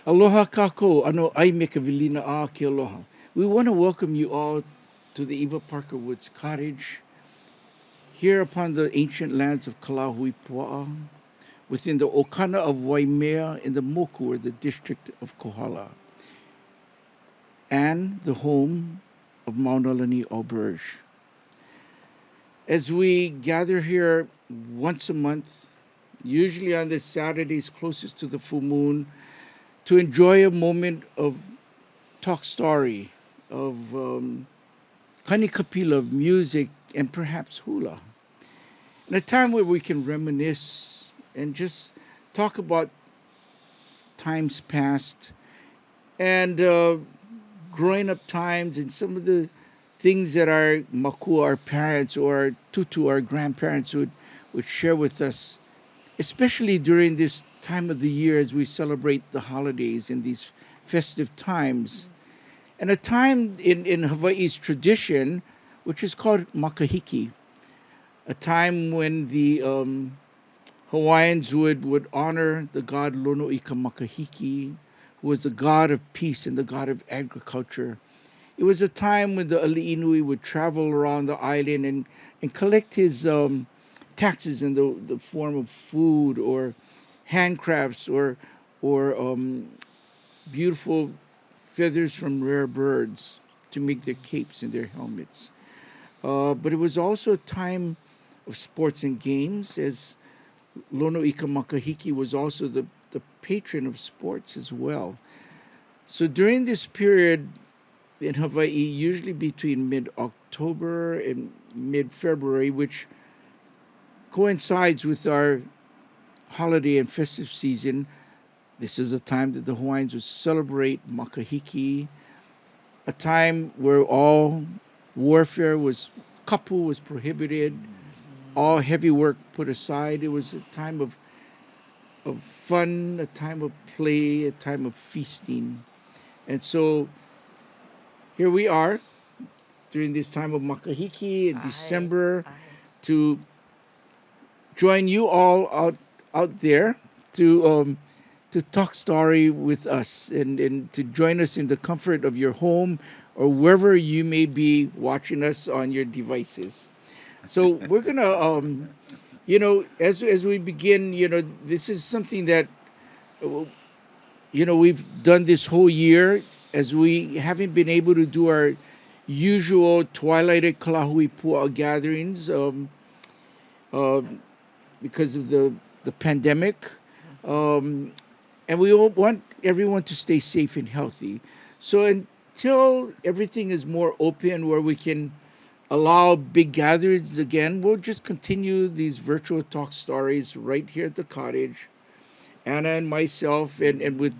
Aloha kako, ano ai me ka vilina a ke aloha. We want to welcome you all to the Eva Park Woods Cottage here upon the ancient lands of Kalahuipua'a, within the Okana of Waimea in the Moku, or the district of Kohala, and the home of Mauna Lani Auberge. As we gather here once a month, usually on the Saturdays closest to the full moon, to enjoy a moment of talk story, of kanikapila, of music, and perhaps hula. In a time where we can reminisce and just talk about times past and growing up times and some of the things that our maku, our parents, or tutu, our grandparents, would share with us, especially during this time of the year as we celebrate the holidays and these festive times. And a time in Hawaii's tradition, which is called makahiki, a time when the Hawaiians would honor the god Lonoika Makahiki, who was the god of peace and the god of agriculture. It was a time when the Ali'inui would travel around the island and collect his taxes in the form of food or handcrafts or beautiful feathers from rare birds to make their capes and their helmets. But it was also a time of sports and games, as Lono Ika Makahiki was also the patron of sports as well. So during this period in Hawaii, usually between mid October and mid February, which coincides with our holiday and festive season, this is a time that the Hawaiians would celebrate Makahiki, a time where all warfare was, kapu was prohibited, all heavy work put aside. It was a time of fun, a time of play, a time of feasting. And so here we are during this time of Makahiki in December to join you all out there to talk story with us and to join us in the comfort of your home or wherever you may be watching us on your devices. So we're gonna as we begin, this is something that uh, we've done this whole year, as we haven't been able to do our usual Twilight at Kalahui Pu'a gatherings uh, because of the pandemic. Um, and we all want everyone to stay safe and healthy. So until everything is more open, where we can allow big gatherings again, we'll just continue these virtual talk stories right here at the cottage, Anna and myself, and with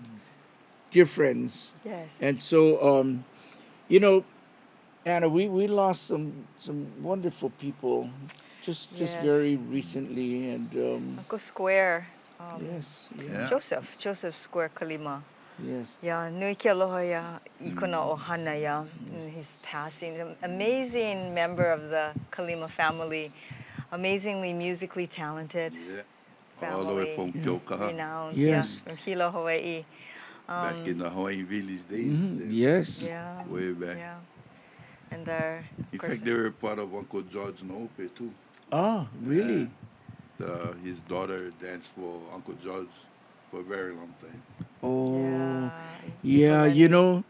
dear friends. Yes. And so, you know, Anna, we lost some wonderful people just Yes. very recently, and Uncle Square. yes, yeah, Yeah. Joseph Square Kalima. yes, Yeah, nui ke aloha ya ikona ohana ya in his passing. An amazing member of the Kalima family, amazingly musically talented Yeah. All the way family, from yeah, Kyoka, renowned. Yeah, yes, from Hilo, Hawaii. back in the Hawaiian village days. yes. Yeah, Way back. yeah. And there, of In course, fact, they were part of Uncle George Nope too. Ah, Yeah. really? His daughter danced for Uncle George for a very long time. Oh, yeah, yeah. Ikolani.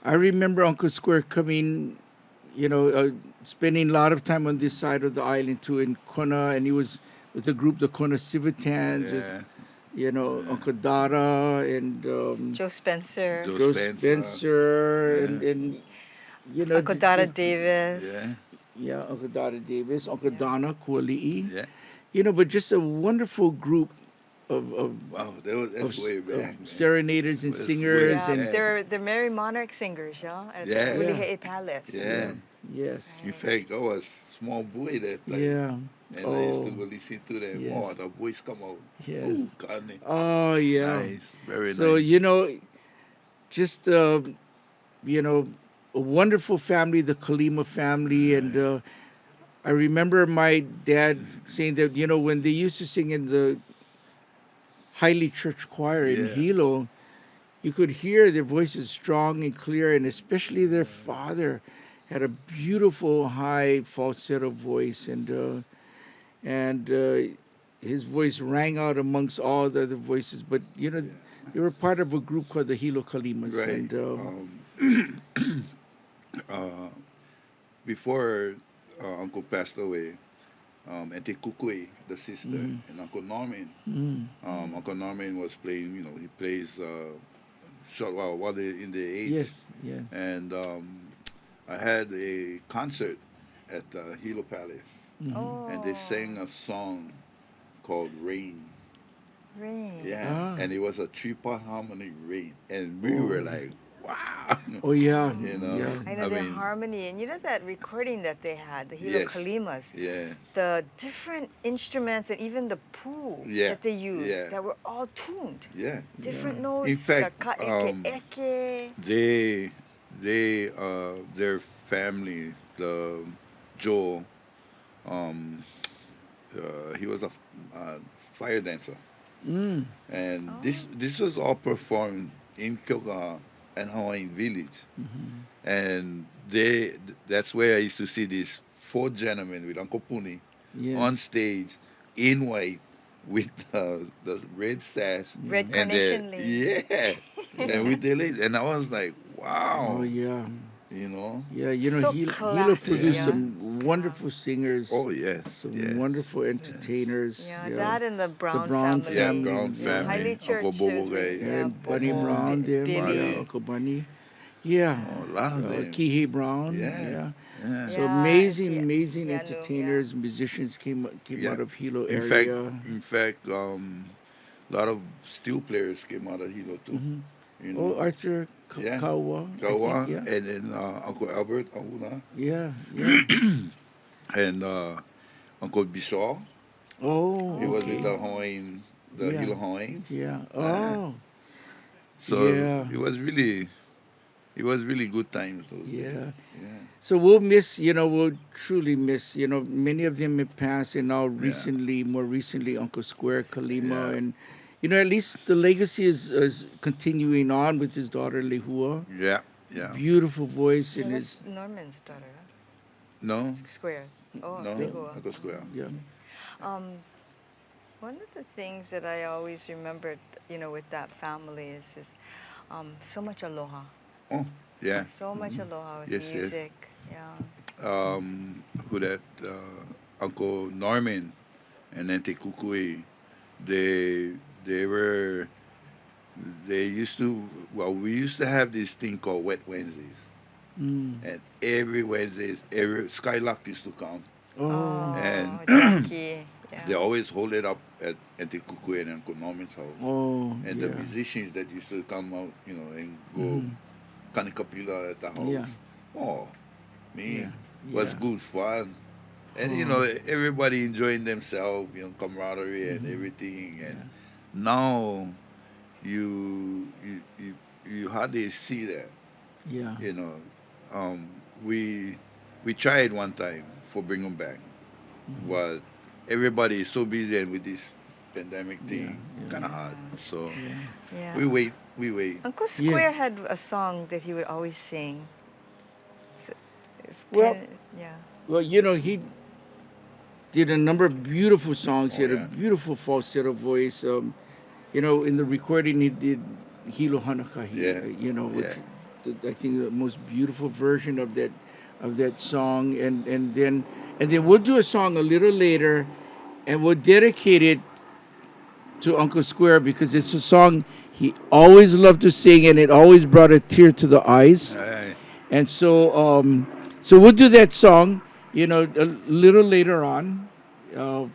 I remember Uncle Square coming, spending a lot of time on this side of the island too in Kona, and he was with a group, the Kona Civitans, with Yeah. Yeah. Uncle Dara and Joe Spencer, Joe Joe Spencer. Spencer, Yeah. and Uncle Dada just Davis. Yeah. yeah, Uncle Dara Davis, Uncle Yeah. Donna Kuali'i, Yeah. but just a wonderful group of of Wow, of, that's way of back, man. serenaders and That's way singers, Yeah, and back. they're Mary Monarch singers, yeah, at the Yeah. yeah, Ulihe'e Palace. Yeah. yeah, yes, In Right. fact, I was small boy that time. yeah, And I used to oh, go listen to them. Oh, yes, the voice come out. yes, Ooh, Kane. oh, yeah. Nice. Very So, nice. just, a wonderful family, the Kalima family. And Right. I remember my dad saying that, when they used to sing in the Highly Church Choir in Yeah. Hilo, you could hear their voices strong and clear, and especially their father had a beautiful high falsetto voice, and his voice rang out amongst all the other voices. But Yeah. they were part of a group called the Hilo Kalimas, Right. and Uh, before Uncle passed away, Auntie Kukui, the sister, Mhm. and Uncle Norman. mm, Uncle Norman was playing. He plays short while they're in the age. yes, yeah, And I had a concert at Hilo Palace, hmm, and they Oh, sang a song called Rain. rain. Yeah, ah, and it was a three-part harmony Rain, and we were oh, like, wow. oh yeah, I know I their mean, harmony, and you know that recording that they had, the Hilo yes, Kalimas, yeah, the different instruments and even the poo yeah, that they used yeah, that were all tuned. yeah. Different yeah, notes. In fact, the ka eke eke. their family, the Joel, um, he was a fire dancer, mm, and Oh, this was all performed in Kyoka and Hawaiian village, hmm, and that's where I used to see these four gentlemen with Uncle Puni yeah, on stage in white with the red sash red yeah, and the carnation lei. yeah and yeah, with the lace, and I was like, oh wow, yeah. you know. Yeah, So Hilo classy, produced Yeah. yeah. some Yeah. wonderful singers, Oh yes, some yes, wonderful yes. entertainers. Yeah, Yeah, that and the the Brown Brown Yeah, family. family. Brown Yeah, Yeah, highly family, Uncle churches Bobo with, guy, yeah, and Bunny Bobo, Brown, them. Yeah, Billy. Bunny, Uncle Bunny. Yeah, Yeah. oh, a lot of them. Kihi Brown. Yeah, Yeah. yeah. So Yeah, and amazing, amazing Tianu, yeah. entertainers, musicians came Yeah. out of Hilo In fact, area. in fact, a lot of steel players came out of Hilo too. Hmm. You Oh, know, Arthur yeah, Kawa, I think. Kawa, Yeah, and then Uncle Albert Ahuna, yeah, yeah. and Uncle Bishaw. He Oh, was with okay. the Oh, Hawaiian, the Yeah, Hilo Hawaiians. yeah. Ah, Oh, so yeah, it was really good times those days. yeah. Yeah, So we'll miss, we'll truly miss, many of them have passed, and now yeah, more recently, Uncle Square yeah, Kalima, and at least the legacy is continuing on with his daughter Lehua. yeah, yeah. Beautiful voice, yeah, and that's his Norman's daughter, huh? No, Square. Oh, no, yeah, Lihua. Uncle Square. yeah, Um, one of the things that I always remembered, with that family is just so much aloha. Oh, yeah. So much aloha with Yes, yes. music. Yeah. Who that Uncle Norman and Auntie Kukui, they they were they used to we used to have this thing called Wet Wednesdays, mm. and every Wednesdays every Skylark used to come, Oh, and Oh, Jackie. they Yeah. always hold it up at Auntie Kukui and Uncle Norman's house, oh, and the yeah, musicians that used to come out, and go hmm, kanikapila at the yeah, house. Oh, yeah, me was yeah, good fun. And oh, everybody enjoying themselves, camaraderie and hmm, everything. And yeah, now you you you, you hardly see that. yeah, You know, um, we we tried one time for bring them back, hmm, but everybody is so busy and with this pandemic yeah, thing, yeah, kind of hard. Yeah. So yeah, Yeah. we wait. Uncle yes. Square had a song that he would always sing. It's Well, yeah. well, he did a number of beautiful songs. He Oh had a yeah, beautiful falsetto voice. In the recording he did Hilo Hanakahi, yeah, which yeah, I think the most beautiful version of that song. And then we'll do a song a little later, and we'll dedicate it to Uncle Square because it's a song he always loved to sing, and it always brought a tear to the eyes. Aye. And so we'll do that song, a little later on,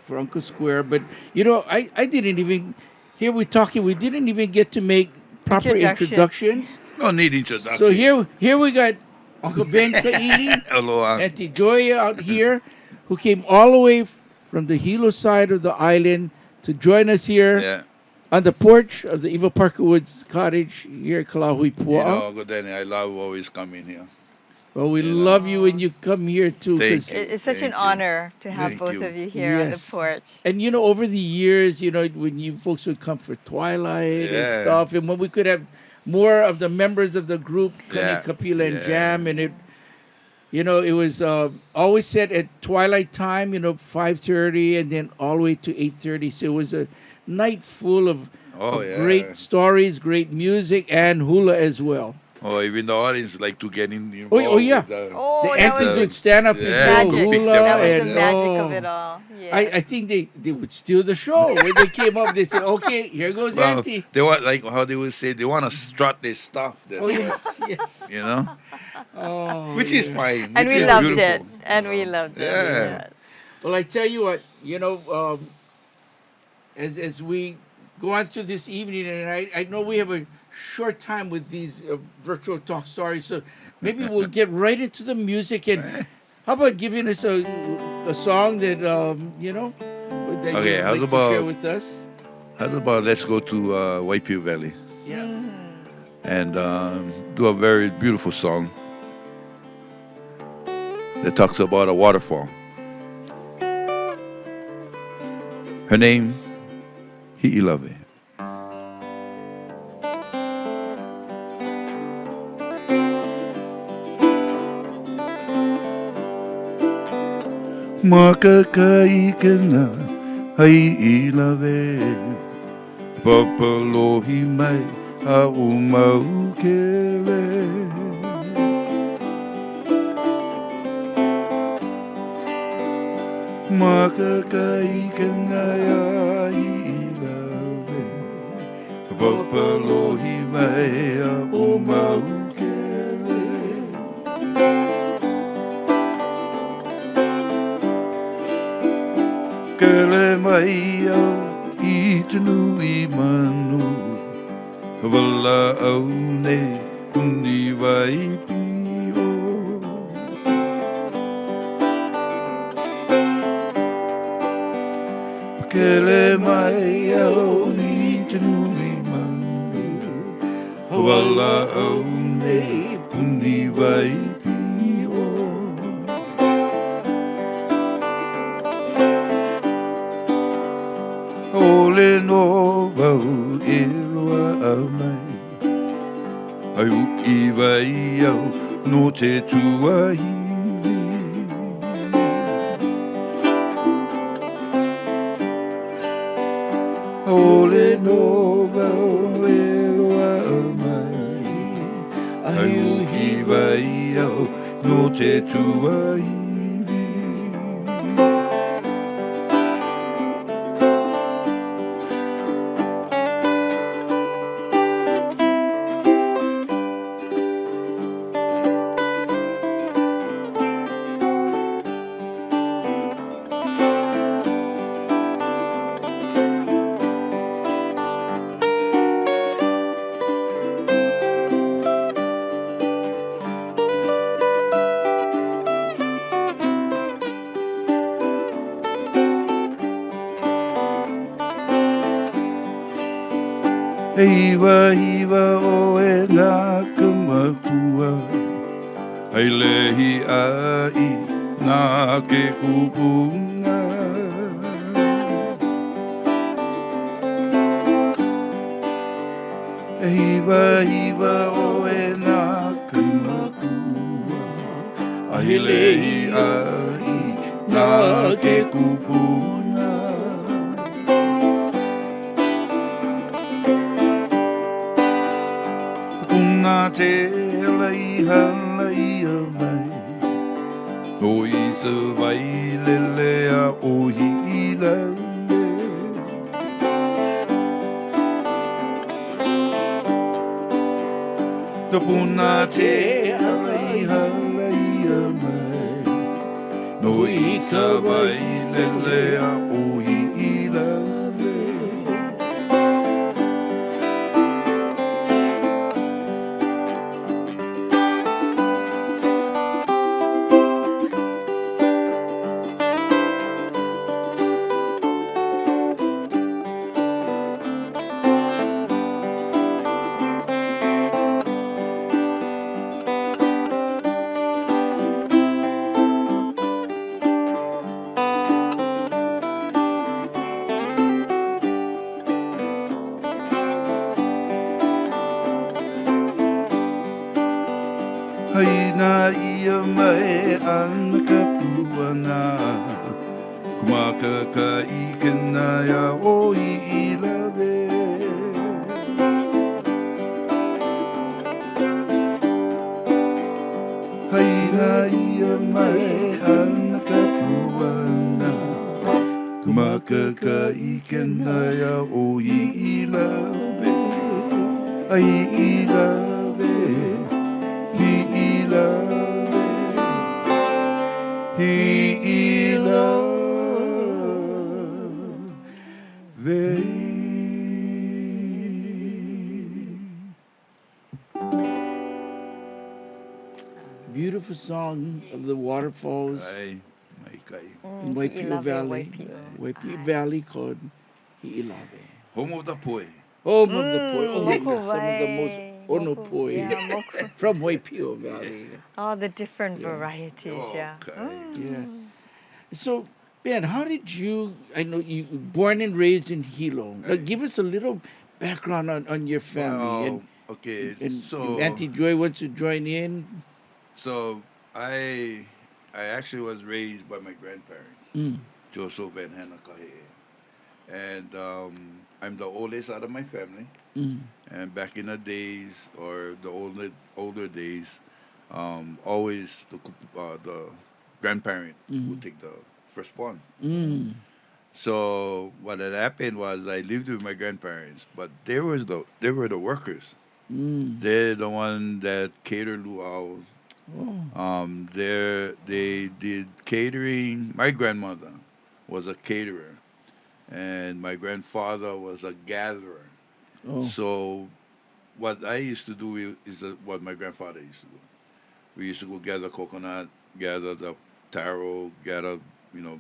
for Uncle Square. But I didn't even here we're talking. We didn't even get to make proper Introductions. introductions. No need So introduction. here we got Uncle Ben Kaili, Aloha. Auntie Joya out here, who came all the way from the Hilo side of the island to join us here Yeah. on the porch of the Eva Park Woods Cottage here at Kalahui Pua'a. Good Danny, I love always coming here. Well, we You know. love you when Oh, you come here too. Thank 'Cause- you. It's such an Thank you. honor to have Thank both you. of you here on the Yes. porch. And over the years, when you folks would come for Twilight and Yeah. stuff, and when we could have more of the members of the group coming Yeah, kapila and yeah. jam, and it was always set at twilight time, 5:30, and then all the way to 8:30. So it was a night full Oh of yeah. great stories, great music, and hula as well. Oh, even the audience like to get Oh involved yeah, with the the Oh, that aunties was would stand up and yeah, do go magic. pick them hula, That was up. the and Yeah. magic of it all. I Yes. think they would steal the show. When they came up, they said, "Okay, here goes Well, Auntie." they want like how they would say they want to strut their stuff. That's Oh why, yes, yes. you know, Oh which is yeah. fine, And which we is loved it. beautiful. And we loved it. Yeah. Yes. Well, I tell you what, as we go on through this evening, and I know we have a short time with these virtual talk stories, so maybe we'll get right into the music. And how about giving us a song that that Okay, you'd like to share with us? how's about let's go to Waipiu Valley Yeah. and do a very beautiful song that talks about a waterfall. Her name, Hi'ilave. Makakai kena Hi'ilave Papalohi mai a umau kele Makakai kena Hi'ilave Papalohi mai a umau kele Kele mai au I te nui manu Wala au ne Uni vai pio Kele mai au I te nui manu Wala au ne Uni vai pio Ole no vau e loa au mai Ai uki vai au no te tuahi Ole no vau e loa au mai Ai uki vai au no te tuahi Iwa iwa o e nā kamakua Ai lehi ai nā ke kupunga Iwa iwa o e nā kamakua Ai lehi ai nā ke kupunga Kuna te lai mai No i sa vai lele a o hi lele No puna te lai mai No i sa vai lele a o hi lele Haina ia mai ana ka puana Kumaka ka ikena ya o I lave Haina ia mai ana ka puana Kumaka ka ikena ya o I lave Ai lave He love, he love, Beautiful song of the waterfalls Ay, may kay. in Waipio Hiilave, Valley. Waipio. Waipio Ay. Valley called Hiilave. Home of the Poi. Home of the poi. Oh, Moku yes, some of the most vai, ono moku- poi yeah, moku. from Waipio Valley. All the different Yeah. varieties, yeah. Okay. Yeah. So, Ben, how did you? I know you were born and raised in Hilo. Now, Right. give us a little background on your family. Well, okay, And so Auntie Joy wants to join in. so I actually was raised by my grandparents, Mm. Joseph and Hannah Kahe. And I'm the oldest out of my family. Mm. And back in the days, or the older days, always the grandparent would take the firstborn. Mm. So what had happened was I lived with my grandparents, but they were the workers. Mm. They're the one that catered luau. Oh. They did catering. My grandmother was a caterer, and my grandfather was a gatherer. Oh. So what I used to do is what my grandfather used to do. We used to go gather coconut, gather the taro, gather, you know,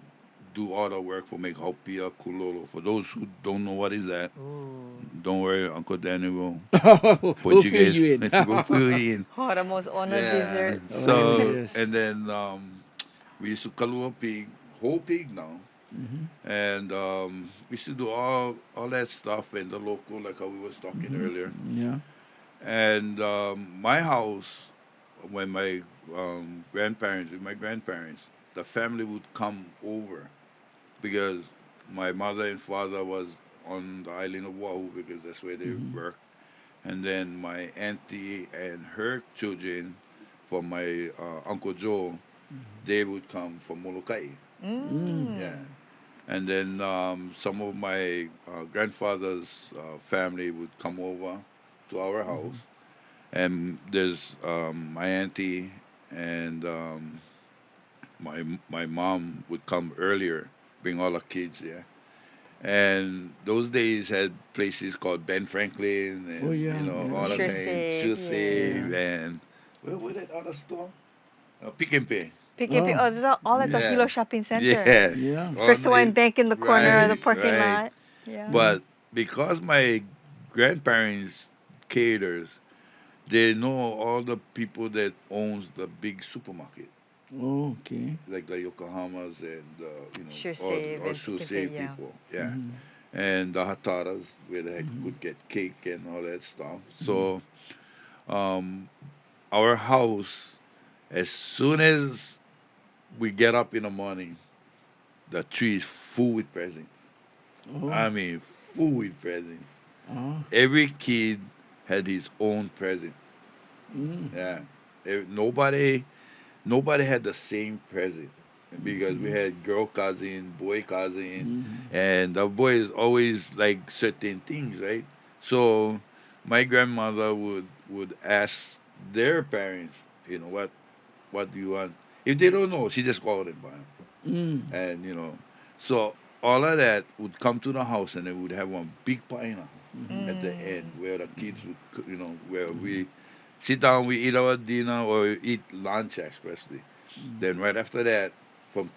do all the work for make haupia kulolo. For those who don't know what is that, don't worry, Uncle Danny will put We'll you fill guys, you in. go fill you in. Oh, the most honored Yeah. dessert. Oh, So yes. and then we used to kalu a pig, whole pig now, Mhm. and we used to do all that stuff in the local, like how we was talking earlier. Yeah. And my house, when with my grandparents, the family would come over because my mother and father was on the island of Oahu because that's where they worked. And then my auntie and her children from my Uncle Joe, they would come from Molokai. Mm. Yeah. And then some of my grandfather's family would come over to our house. And there's my auntie and my mom would come earlier, bring all the kids, yeah. And those days had places called Ben Franklin and Oh, yeah, yeah. all the Sure kind, Save, Sure yeah. Save and where was that other store? Pick and Pay. PKP, Oh. oh, this is all at the Yeah. Hilo Shopping Center. Yeah. Yeah. All First Hawaiian night. Bank in the corner of the Right, parking right. lot. Yeah. But because my grandparents caters, they know all the people that owns the big supermarket, Oh, okay. like the Yokohamas and Sure all, Save all and Sure Pick and Save Pay, yeah. people, yeah, and the Hataras where they could get cake and all that stuff. So um, our house, as soon as we get up in the morning, the tree is full with presents. Oh. I mean, full with presents. Oh. Every kid had his own present. Mm. Yeah. Nobody had the same present because we had girl cousin, boy cousin, and the boys always like certain things, right? So my grandmother would ask their parents, what do you want? If they don't know, she just called them by 'em. Mm. And so all of that would come to the house, and they would have one big pie at the end where the kids would, where we sit down, we eat our dinner or eat lunch especially. Then right after that, from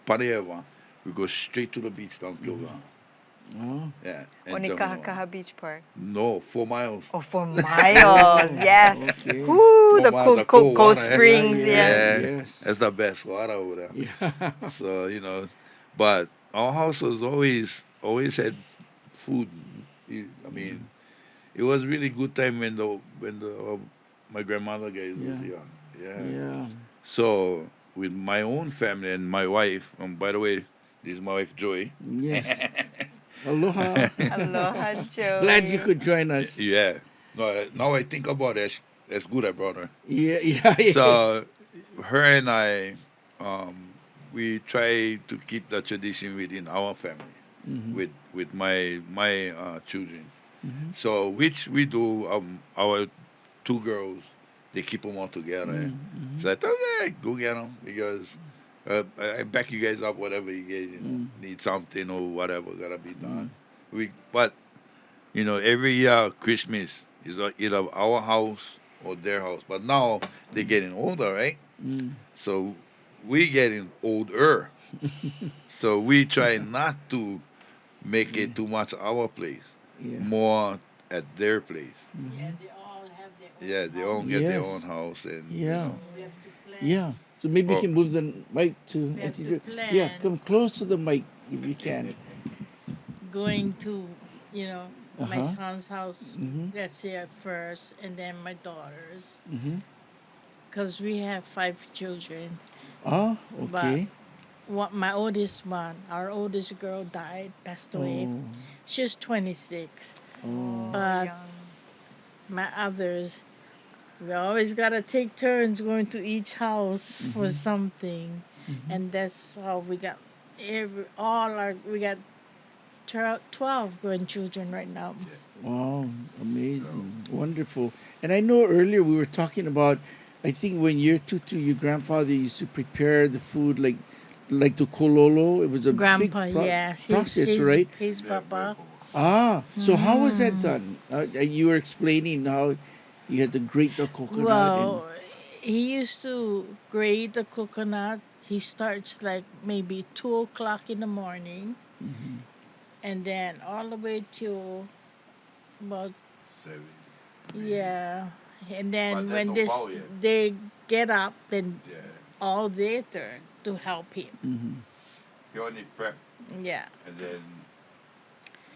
Panewa, we go straight to the beach down Kilgore. Oh. Yeah. And jump in the water. Onikaha Beach Park. No, 4 miles. Oh, for miles, yes. Okay. Woo, the 4 miles of cold water, eh? springs, Yeah, yeah. Yeah, Yes. that's the best water over there. Yeah. So but our house was always had food. I mean, it was really good time when the my grandmother guys was Yeah. young. Yeah. Yeah. So with my own family and my wife, by the way, this is my wife Joy. Yes. Aloha. Aloha, Glad you Joey. could join us. Yeah. No, now I think about it, that's good I brought her. Yeah, yeah, yes. So her and I, we try to keep the tradition within our family, Mm-hmm. with my children. Mm-hmm. So which we do. Our two girls, they keep them all together. Mm-hmm. So I thought, okay, go get them because I back you guys up whatever you guys need something or whatever gotta be done. But every year Christmas is either our house or their house. But now they're getting older, right? Mm. So we getting older. So we try not to make Yeah. it too much our place, Yeah. more at their place. Mm-hmm. They all have their own Yeah, they all house. get their own Yes. house, and Yeah. We have to plan. Yeah. So maybe you Oh, can move the mic to. We have to Yeah, plan. come close to the mic if you can. Going to, my Uh-huh. son's house. Mm-hmm. That's here first, and then my daughter's. Mm-hmm. Because we have 5 children. Ah, okay. My oldest one, our oldest girl died, passed away. Oh. She's 26. Oh. But Young. my others, we always got to take turns going to each house for something. And that's how we got we got 12 grandchildren right now. Wow, amazing, wonderful. And I know earlier we were talking about, I think when you're Tutu, your grandfather used to prepare the food like the kololo. It was a Grandpa, big yeah, process, right? his papa. Ah, so how was that done? You were explaining how you had to grate the coconut. Well, he used to grate the coconut. He starts like maybe 2 o'clock in the morning, and then all the way till about seven. yeah. And then But when that's no power yet. they get up, then Yeah, all their turn to help him. Mm-hmm. he only prep, Yeah. and then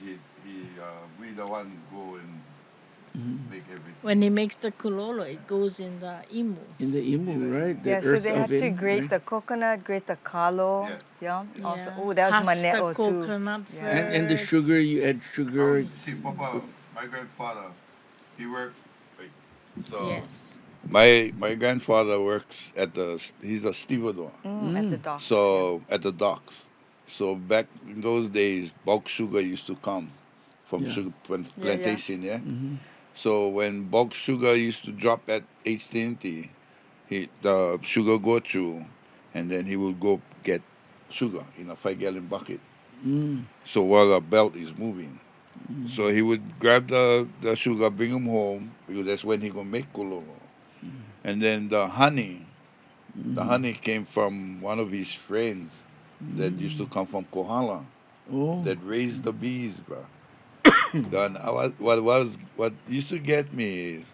we the one go and make everything. When he makes the kulolo, it goes in the imu. In the imu, right? The Yeah, so earth they have to oven, grate right? the coconut, grate the kalo. Yeah. Yeah. Also, Yeah. oh, that was Husk the maneo too. coconut Yeah. first. And the sugar, you add sugar. See, Papa, my grandfather, he worked. So Yes. my grandfather works he's a stevedore. At the dock. So at the docks. So back in those days, bulk sugar used to come from Yeah. sugar yeah. plantation. Yeah. Mm-hmm. So when bulk sugar used to drop at HT&T, the sugar go through, and then he would go get sugar in a 5-gallon bucket. Mm. So while the belt is moving. So he would grab the sugar, bring him home, because that's when he gonna make kololo. And then the honey came from one of his friends that used to come from Kohala Oh. that raised the bees, bro. Then what used to get me is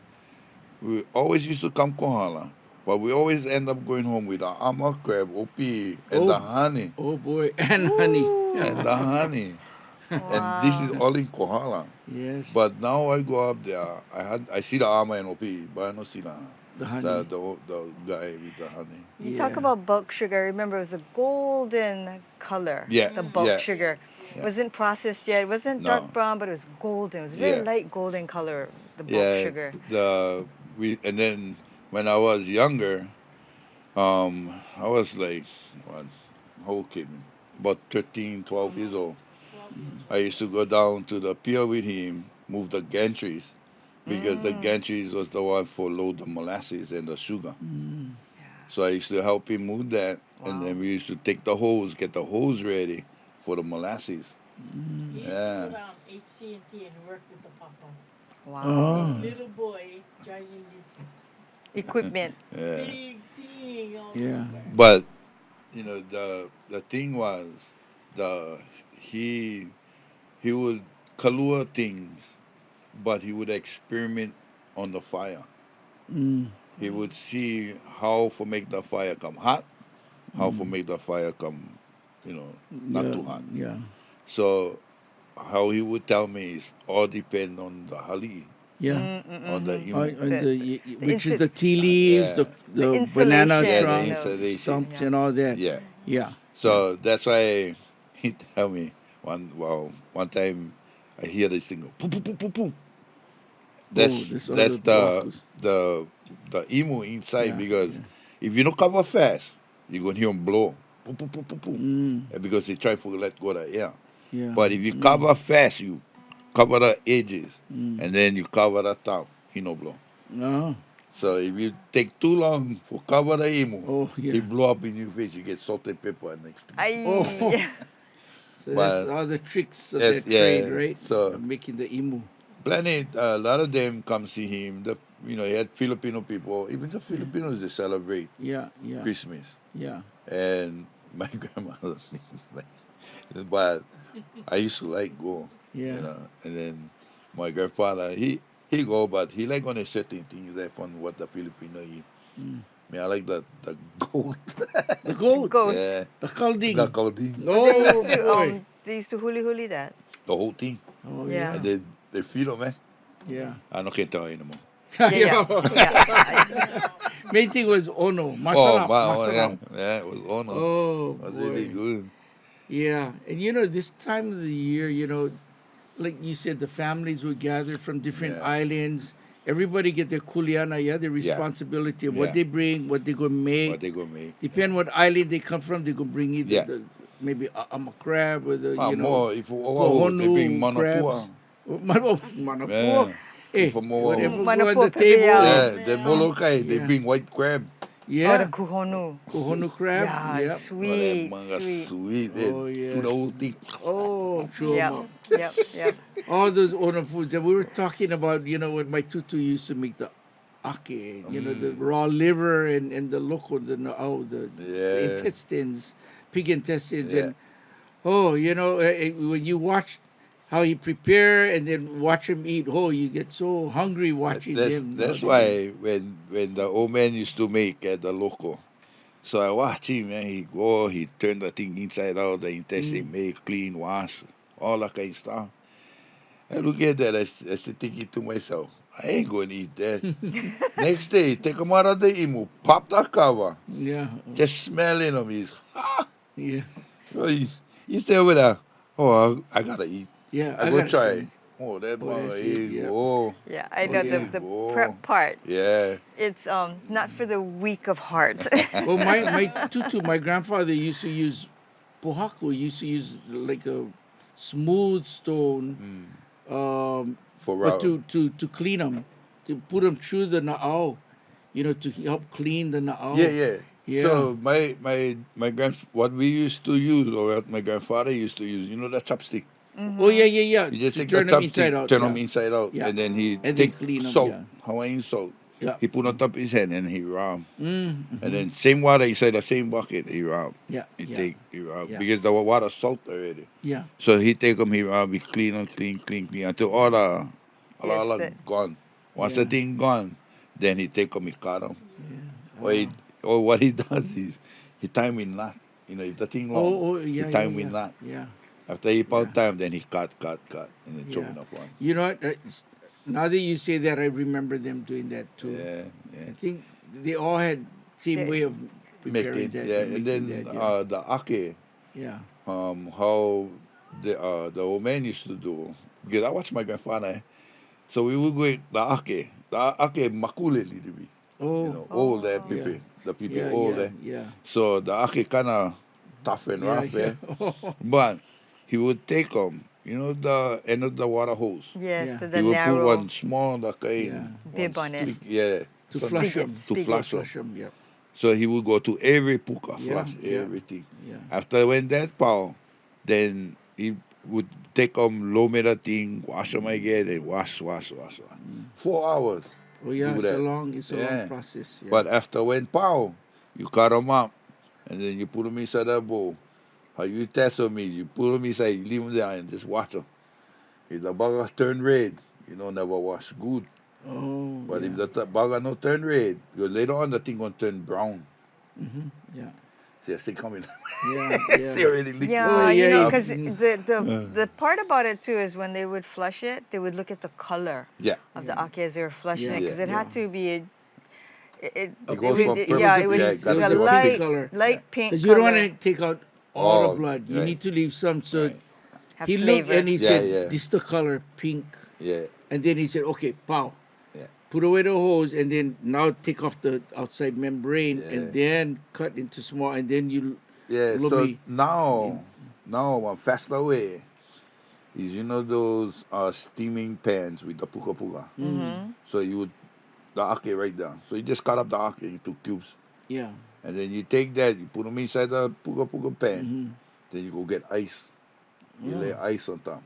we always used to come Kohala, but we always end up going home with the ama crab, opi, and the Oh. honey. Oh boy, and honey. And the honey. And this is all in Kohala. Yes. But now I go up there, I see the ama and opi, but I don't see the honey. the guy with the honey. You talk Yeah. about bulk sugar. I remember it was a golden color. Yeah, The bulk yeah. sugar. Yeah. It wasn't processed yet. It wasn't No. dark brown, but it was golden. It was very Yeah. light golden color. The bulk Yeah, sugar. and then when I was younger, I was like, what, how old kid? About 13, 12 years old. I used to go down to the pier with him, move the gantries, because the gantries was the one for load the molasses and the sugar. Mm. So I used to help him move that, and then we used to take the hose, get the hose ready for the molasses. He used Yeah. to go down HT&T and work with the papa. Wow. Oh. Little boy driving this Equipment. Yeah. big thing. Yeah. But the thing was, he would kalua things, but he would experiment on the fire. Mm. He would see how to make the fire come hot, how to make the fire come, not Yeah. too hot. Yeah. So how he would tell me is all depend on the hali. Yeah. on the imu. And which is insu- the tea leaves, Yeah. the The banana insulation, Yeah, the trunk, insulation. stumps, Yeah. and all that. Yeah. Yeah. So that's why he tell me one time I hear this thing go boom boom boom boom boom. Oh, this all That's the wakus. the emu inside Yeah. because Yeah. if you don't cover fast, you're gonna hear him blow boom boom boom boom boom. Mm, And because he try to let go of the air. yeah. But if you cover fast, you cover the edges Mm. and then you cover the top, he no blow. Oh. So if you take too long for cover the emu, Oh, he yeah. blow up in your face. You get salted pepper next thing. Oh. Ay. So that's But all the tricks of yes, that trade, yeah. right? So Of making the emu. plenty, a lot of them come see him. He had Filipino people. Even the Filipinos they celebrate Yeah. Yeah. Christmas. Yeah. And my grandmother, but I used to like go, Yeah. And then my grandfather, he go, but he like on a certain things that from what the Filipino eat. Mm. I like the goat, The goat. Goat. yeah, The the kalding. kauding, Oh, boy. They used to huli that. the whole thing, Oh, Yeah. and yeah. they feed them, man. Yeah. I don't can't tell anymore. Yeah. Main thing was ono. Oh, Masarap. yeah, Masarap. yeah, it was honor. Oh, It was really boy. good. Yeah. And this time of the year, like you said, the families would gather from different Yeah. islands. Everybody get their kuleana, their Yeah. responsibility of Yeah. what they bring, what they gonna make. What they gonna make? Depend what island they come from, they gonna bring either Yeah. maybe a crab or the More if they bring kohonu manapua. crabs. Manapua. Yeah. Hey, If more, whatever go on Manapua the table. pepereao. yeah, the Molokai, they Yeah. bring white crab. Oh, the Yeah, kuhonu. kohonu crab. Yeah, Yep. Oh, that sweet, manga sweet. sweet. Oh To the yes. whole thing. Oh, Yep, chuma. yep. All those ono foods. And we were talking about, when my tutu used to make the ake, the raw liver and the loco, the Yeah. intestines, pig intestines. Yeah. And when you watch how he prepare and then watch him eat, you get so hungry watching them. That's nowadays. why when the old man used to make at the local. So I watch him, man. He turn the thing inside out, the intestine, make, clean, wash, all that kind of stuff. I look at that, I still thinking to myself, I ain't going to eat that. Next day, take him out of the imu, pop the cover, Yeah. just smelling him. Yeah. He's there with a, I got to eat. Yeah. I go gotta try. Oh, that Oh, mama, that's it, here you yeah. go. Yeah, I Oh, know yeah. the Go. prep part. Yeah. It's not for the weak of heart. Well, my tutu, my grandfather used to use pohaku. Used to use like a smooth stone, For but raw. to clean them, to put them through the na'au, to help clean the na'au. Yeah. Yeah. So what we used to use, or what my grandfather used to use, the chopstick. Oh yeah. You just To take the turn them chopstick, inside out. turn Yeah. them inside out, Yeah. and then he And then take clean 'em, salt, yeah. Hawaiian salt. Yeah. He put on top of his head and he ram. Mm-hmm. And then same water inside the same bucket, he ram. Yeah. He ram Yeah. because the water salt already. Yeah. So he take them, he ram, he clean until all the Yes, gone. Once the Yeah. thing gone, then he take them, he cut them. Yeah. Or what he does is he tie them in knot. If the thing long, Yeah. he tie them in knot. Yeah. After he Yeah. pound time, then he cut, and then chop Yeah. it up one. You know what? Now that you say that, I remember them doing that too. Yeah. I think they all had same way of preparing Making, that. yeah, making and then that, yeah. the ake, Yeah. how the old man used to do. Because I watched my grandfather, so we would go eat the ake. The ake makule little bit, Oh. old Yeah. people, the people Yeah. old. Yeah. So the ake kind of tough and Yeah. rough, Yeah. but he would take them, the end of the water hose. yes, Yeah. the He would put narrow. one small, Yeah. Bib on it. To so- flush them. to flush them. them. Yeah. So he would go to every puka, Yeah, flush yeah. everything. Yeah. After when that pow, then he would take low meter thing, wash them again, and wash. 4 hours. Oh yeah. Do It's a that. long. It's a long Yeah. process. Yeah. But after when pow, you cut them up, and then you put them inside that bowl. How you test them is you put them inside, you leave them there, and just watch them. If the bugger turn red, never wash good. Oh. But yeah. if the bugger no turn red, because later on the thing gonna turn brown. Yeah. Yes, they come in. Yeah, yeah. They already leaked Yeah, Oh, it. you yeah, know, you- because mhm. the part about it too is when they would flush it, they would look at the color Yeah. of Yeah. the ake as they were flushing Yeah, it, because it yeah. had to be It A goes pink. from It purple. was a it would Yeah, pink. it It gotta was a a go pink pink. color. light pink Because you don't want color. to take out all the Oh, blood. You right. need to leave some. So Right. Have he looked flavor. and he Yeah, said, yeah. "This the color pink." Yeah. And then he said, "Okay, pow, Yeah. put away the hose, and then now take off the outside membrane, Yeah. and then cut into small, and then you Yeah. look So me. now one faster way is those steaming pans with the puka puka. Mm-hmm. So you would the ake right there. So you just cut up the ake into cubes, Yeah. and then you take that, you put them inside the puka puka pan. Mm-hmm. Then you go get ice. You lay Oh. ice on top,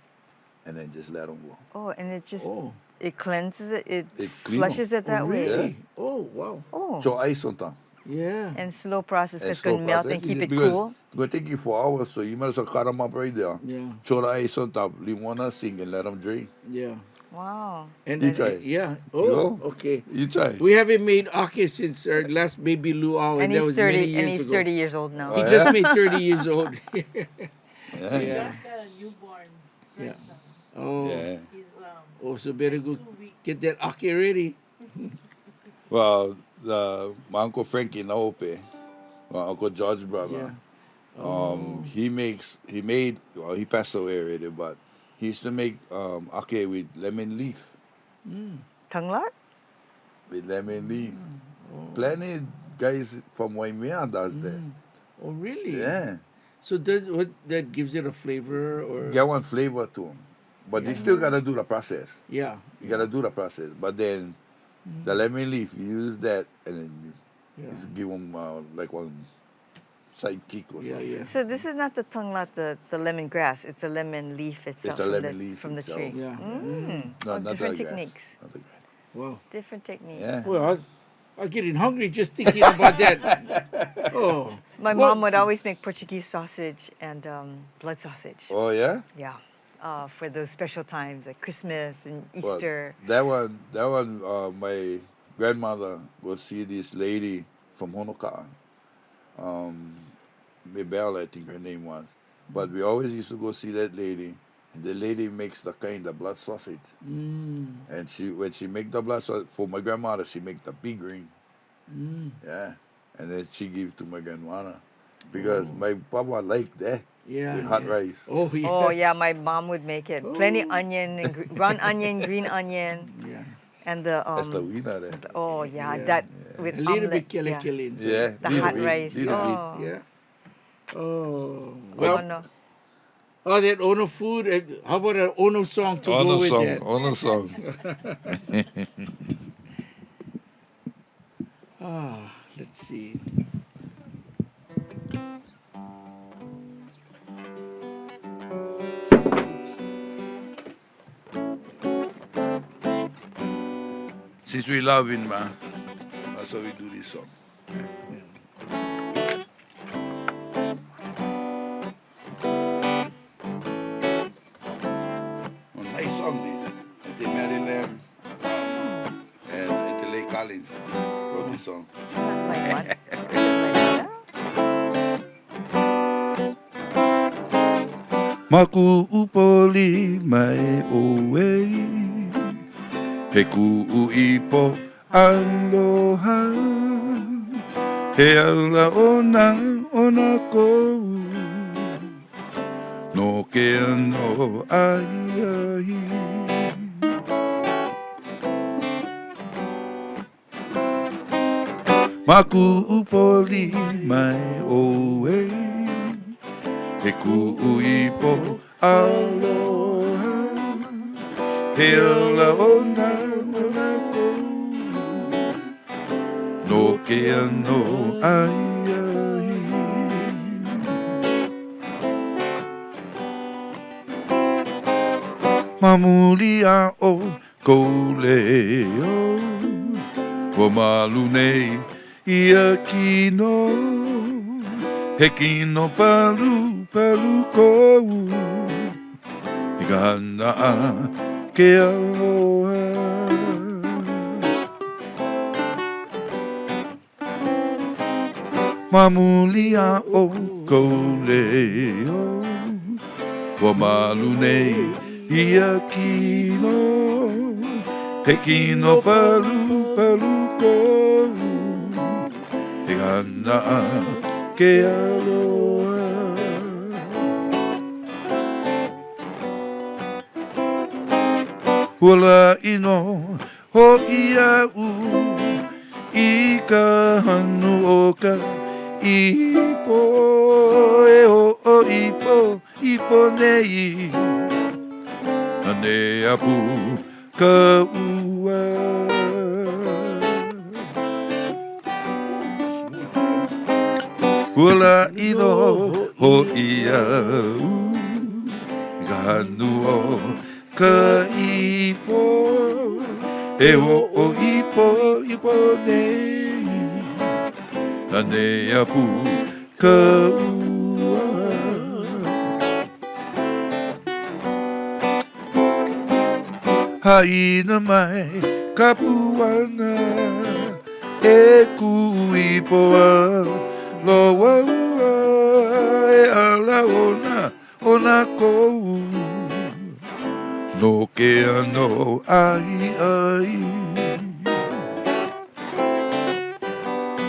and then just let them go. Oh, and it just Oh. it cleanses it. It It clean 'em. flushes it Oh, that way. really? Oh, wow. Oh, Throw ice on top. Yeah. and slow process And that's slow gonna melt process. and keep it Because cool. it's going to take you 4 hours, so you might as well cut them up right there. Yeah. Throw the ice on top, leave one on sink, and let them drain. Yeah. Wow. And You try it. yeah. You Oh, go. okay. You try. We haven't made ake since our last baby luau, and And that he's was many 30. years And he's ago. 30 years old now. Oh, He yeah? just made 30 years old. Yeah. Yeah. Just got a newborn Yeah. grandson. Oh. Yeah. He's Oh, so better go 2 weeks. get that ake ready. Well, my Uncle Frankie Naope, my Uncle George's Yeah. brother, Oh. he passed away already, but he used to make ake with lemon leaf. Tanglat? With lemon leaf. Oh. Plenty guys from Waimea does that. Oh, really? Yeah. So does what that gives it a flavor or? Get one flavor to them. But you still got to do the process. Yeah. You got to do the process. But then the lemon leaf, you use that and then you Yeah. just give them like one sidekick or Yeah. something. Yeah. So this is not the tanglat, the lemon grass. It's a lemon leaf itself. the from lemon the, leaf from the itself. tree. Yeah. Mm. No, Oh, not different the grass. techniques. Not the grass. Wow. Different techniques. Yeah. Well, I'm getting hungry just thinking about that. Oh. My Well- mom would always make Portuguese sausage and blood sausage. Oh, yeah? Yeah. For those special times like Christmas and Well, Easter. that one, my grandmother would see this lady from Honoka'a. Mabel, I think her name was. But we always used to go see that lady. And the lady makes the kind of blood sausage. Mm. And when she make the blood sausage, for my grandmother, she make the big ring. Mm. Yeah. And then she give to my grandmother. Because my papa liked that Yeah. with hot yeah. rice. Oh, yes. Oh yeah, my mom would make it. Plenty Oh. onion and ground onion, green onion, Yeah. and the That's the winner there. oh yeah, Yeah. that with A little omelet. bit kele Yeah. kele inside. Yeah. The little hot bit, rice. Little bit. Oh. Yeah. Oh. Oh Well, no. oh, that Ono food. How about an Ono song to go Honor with song. that? Honor song. Ah, let's see. Since we love him, man, that's why we do this song. Oh, nice song, these. Until Mary Lamb and until Lake Collins wrote this song. Not like one. Is it like that? Maku upoli mai oe He ku ipo aloha He ala ona kou No ke ano ai ai Maku upoli mai oe He ku'ipo aloha He ala ona ko No ke ano ai ai Mamuli a o koleo Wa malu nei ia kino He kino palu kou I ka hana a ke aloha Mamulia o koleo Wa malu nei ia kino He kino palu palu kou E hana ke aloha Hula ino ho ia u I ka hanu o ka ipo E ho o ipo nei Ane apu ka ua Hula ino ho ia u Ka hanu o ka ipo E ho o ipo nei Ane apu ka ua Haina mai ka puana E kuipoa loa E ala ona kou No ke ano ai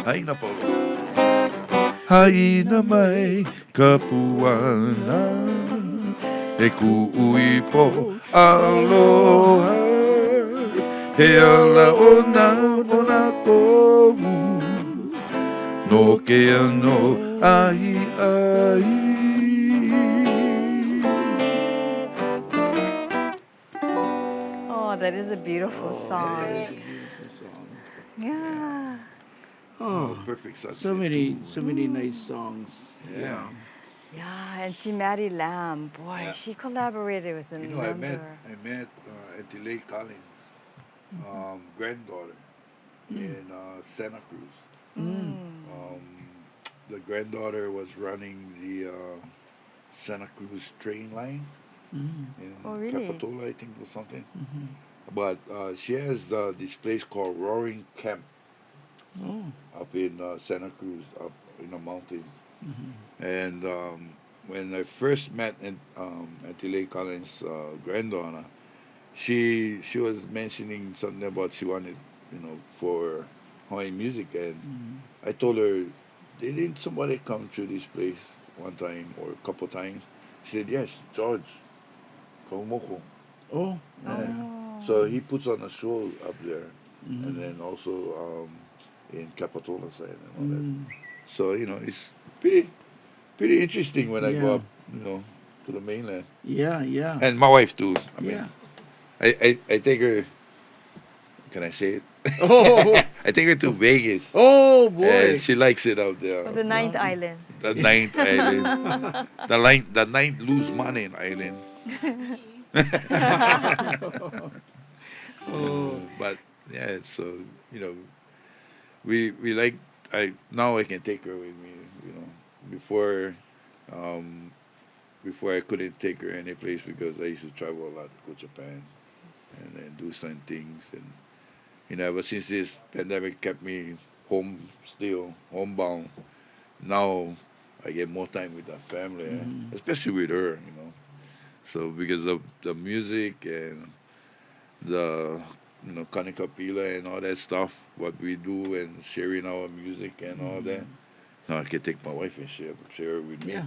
Haina polo Haina mai ka puana E kuipo aloha He ala ona kou No ke ano ai Oh, that is a beautiful song. Beautiful song. Yeah. Oh, perfect sunset. so many nice songs. Yeah. Yeah, and Timari Lamb, boy, Yeah. she collaborated with a You know, I met number. Auntie Collins' granddaughter in Santa Cruz. The granddaughter was running the Santa Cruz train line in Oh, really? Capitola, I think, or something. But she has this place called Roaring Camp Oh. up in Santa Cruz, up in the mountains. And when I first met Auntie Collins' granddaughter, she was mentioning something about she wanted, for Hawaiian music, and I told her, didn't somebody come to this place one time or a couple times? She said, yes, George Kaumoko. Oh. Yeah. So he puts on a show up there, and then also in Capitola side and all that. So it's pretty interesting when I go up, to the mainland. Yeah. And my wife too. I mean, Yeah. I take her. Can I say it? Oh. I take her to Vegas. Oh boy. And she likes it out there. Oh, the ninth island. The ninth island. The ninth lose money island. But yeah, so we like now I can take her with me. Before um, before I couldn't take her any place because I used to travel a lot, go to Japan, and then do some things. And ever since this pandemic kept me homebound. Now I get more time with the family, especially with her. So because of the music and the kanikapila and all that stuff, what we do and sharing our music and all that. Now I can take my wife and share it with me. Yeah.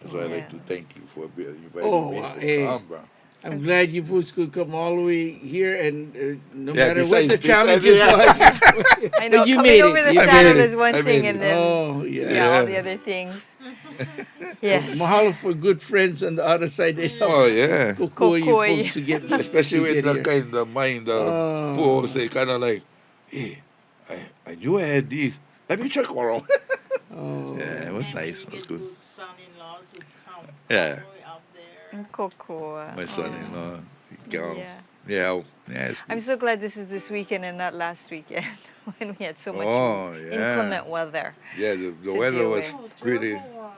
That's why I like to thank you for inviting me to come, bro. I'm glad you folks could come all the way here, and no Yeah, matter what the besides- challenges besides- was, I know, but you coming made over it. the You I saddle made it. is one I thing, made and it. then Oh all the Yeah. other things. Yes. Mahalo for good friends on the other side. They help Oh yeah. kokoi you Kokoi. folks to get, Especially to with get the here. kind of mind, Oh. poor say kind of like, hey, I knew I had these. Let me check one. Oh. Yeah, it was And nice. you It was get good. good son-in-laws who come Yeah. all the way up there. Kokoa. My son-in-law. Yeah. Yeah, it's I'm good. so glad this is this weekend and not last weekend when we had so much Oh, yeah. inclement weather. Yeah, the to weather deal was with. Oh, pretty, terrible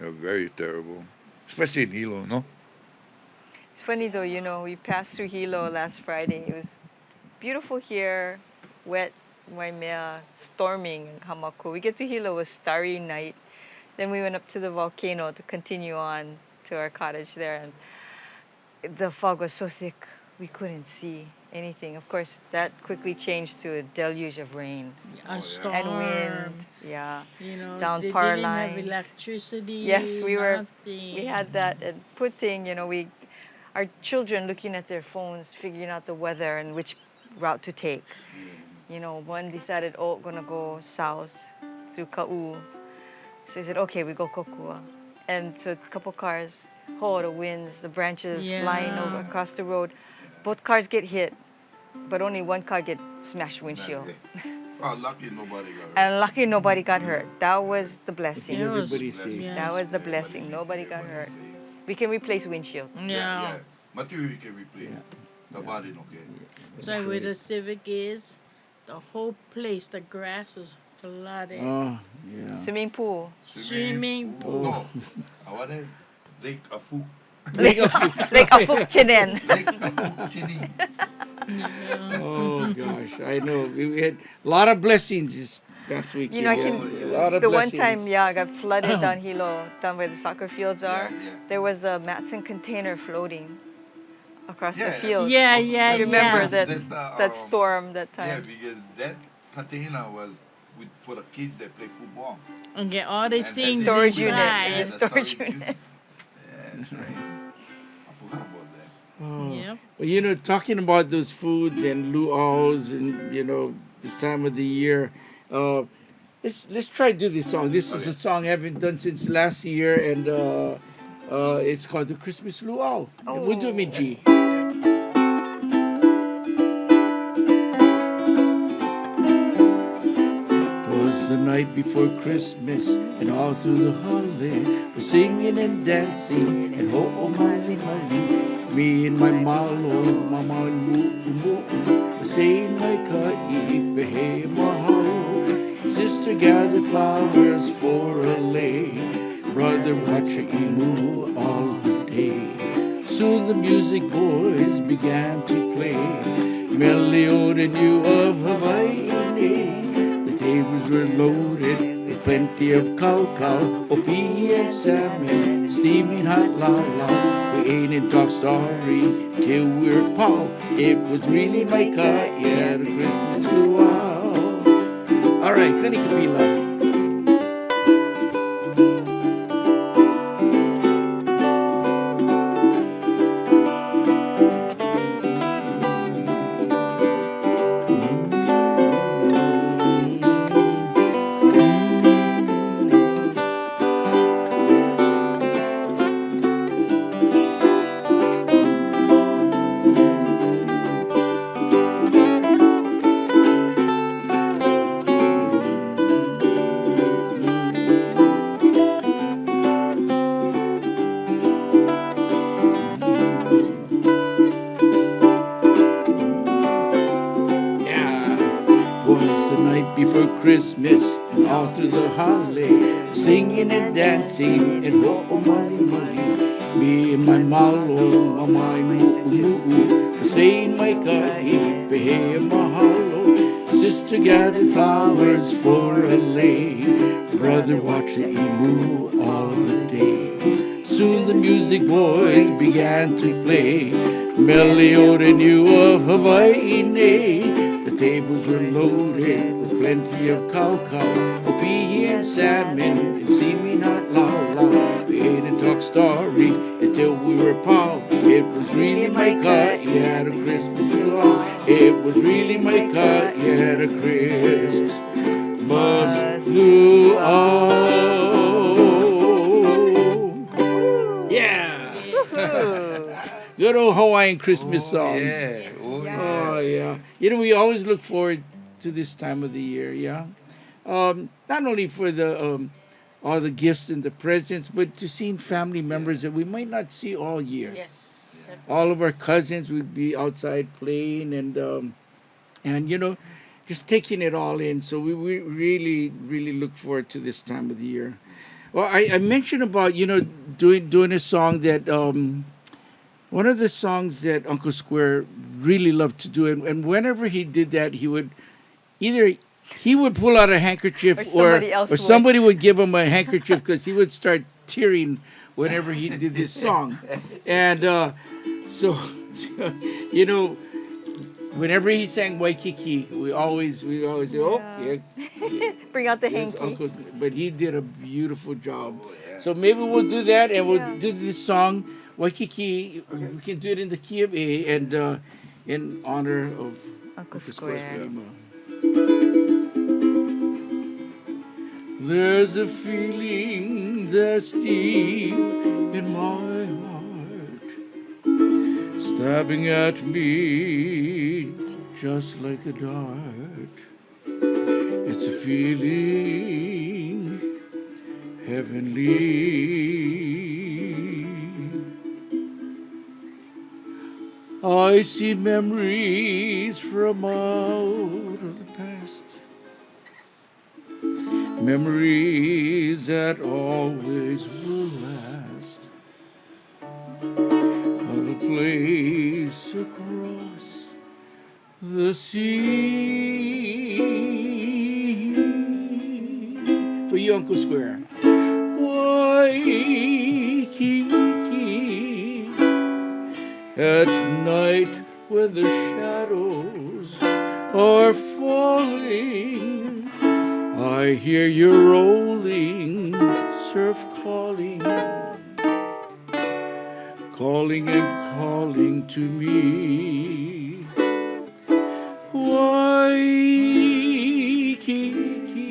was. very terrible. Especially in Hilo, no? It's funny though, we passed through Hilo last Friday. It was beautiful here, wet Waimea storming in Hamaku. We get to Hilo, was starry night. Then we went up to the volcano to continue on to our cottage there, and the fog was so thick we couldn't see anything. Of course, that quickly changed to a deluge of rain Oh, A yeah. storm. and wind. Yeah, You know, down they power didn't have lines. electricity. Yes, Nothing. we had that, and putting, our children looking at their phones, figuring out the weather and which route to take. One decided, oh, gonna go south through Ka'u. So he said, okay, we go Kokua. And so a couple cars, oh, the winds, the branches flying over Yeah. across the road. Both cars get hit, but only one car get smashed windshield. Oh, lucky nobody got hurt. And lucky nobody got hurt. That was the blessing. It was- Everybody's safe. yeah. That was the Everybody- blessing. Nobody got everybody's hurt. safe. We can replace windshield. Yeah. Material you can replace. Yeah. The body no can. So where the Civic is, the whole place, the grass was flooded. Oh, yeah. Swimming pool. Swimming pool. No. I want it. Lake Afu. Like a Fukchinen. Lake Afu Chini. Oh gosh, I know. We had a lot of blessings this past weekend. I yeah. can. A lot of The one blessings. time, I got flooded down Hilo, down where the soccer fields are. Yeah, yeah. There was a Matson container floating across the Yeah. field. Yeah, yeah, I remember yeah. that That's the, that storm that Yeah, time. because that container was for the kids that play football. And get all the And that's things it. Storage unit. inside. Yeah, the storage unit. Yeah, that's right. I forgot about that. Oh. Yep. Well, talking about those foods and luau's and this time of the year, let's try to do this song. This is a song I haven't done since last year, and it's called the Christmas Luau. We'll do it, G. The night before Christmas, and all through the holiday, we're singing and dancing, and oh mali mali. Me and my malo, mama and moo, we're saying my ka'ipehe mahalo. Sister gathered flowers for a lay, brother watch a imu all the day. Soon the music boys began to play, Mele knew of Hawai'i. Tables were loaded with plenty of cow, opihi and salmon, steaming hot la. We ate and talked story till we were pau. It was really my kaya, the Christmas luau. All right, Kalikimaka. Before Christmas and all through the holiday, singing and dancing and oh mali mali. Me and my malo, my moo, saying my ka'ipehe mahalo. Sister gathered flowers for a lay, brother watched the imu all the day. Soon the music boys began to play, Mele knew of Hawai'i. The tables were loaded with plenty of cow, opihi and salmon, and seeming hot la. We ate and talked story until we were pau. It was really my kaya, the Christmas luau. It was really my kaya, the Christmas luau. Yeah. Good old Hawaiian Christmas songs. Yeah. Oh, yeah. Oh yeah. We always look forward to this time of the year. Yeah. Not only for the all the gifts and the presents, but to seeing family members that we might not see all year. Yes. All of our cousins would be outside playing and just taking it all in. So we really look forward to this time of the year. Well, I mentioned about doing a song that one of the songs that Uncle Square really loved to do, and whenever he did that, he would either he would pull out a handkerchief Or somebody else or would. somebody would give him a handkerchief because he would start tearing whenever he did this song. And so, you know, whenever he sang Waikiki, we always say, oh, Yeah. yeah, Bring out the his hanky. uncle's. But he did a beautiful job. So maybe we'll do that, and we'll Yeah. do this song Waikiki. We can do it in the key of A, and in honor of Uncle Uncle Square. There's a feeling that's deep in my heart, stabbing at me just like a dart. It's a feeling heavenly. I see memories from out of the past, memories that always will last, of a place across the sea. For you, Uncle Square. Waikiki, at night when the shadows are falling, I hear you rolling, surf calling, calling and calling to me.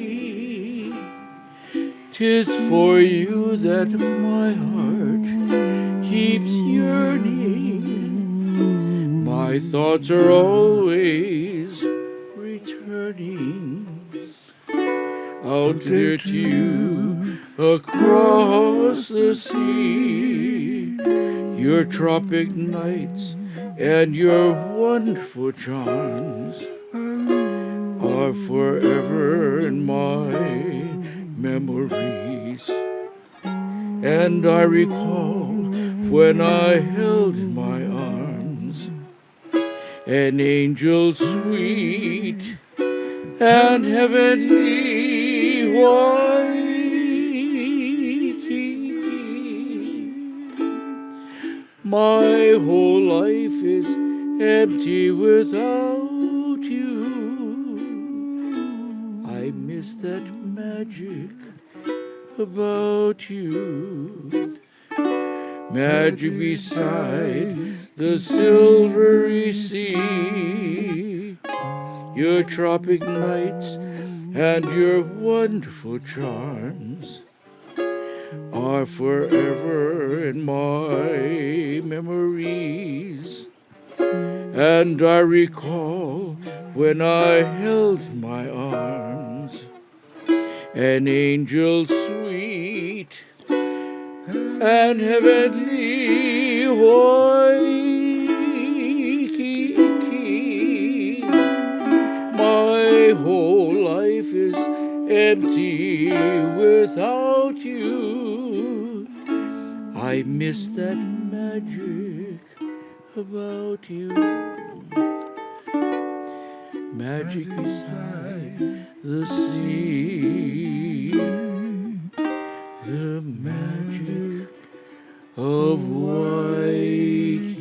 Waikiki, 'tis for you that my heart keeps yearning. My thoughts are always returning out there to you across the sea. Your tropic nights and your wonderful charms are forever in my memories. And I recall when I held in my arms an angel sweet and heavenly. Waikiki. My whole life is empty without you. I miss that magic about you. Magic beside the silvery sea. Your tropic nights and your wonderful charms are forever in my memories. And I recall when I held in my arms an angel sweet and heavenly. Waikiki. My whole life is empty without you. I miss that magic about you. Magic beside the sea. The magic of Waikiki.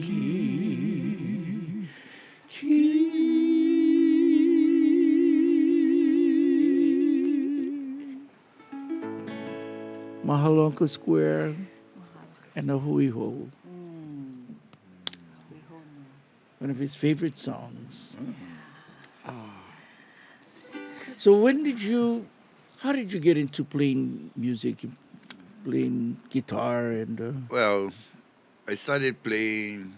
Mahalo Uncle Square and a hui ho. One of his favorite songs. So how did you get into playing music, playing guitar and? Well, I started playing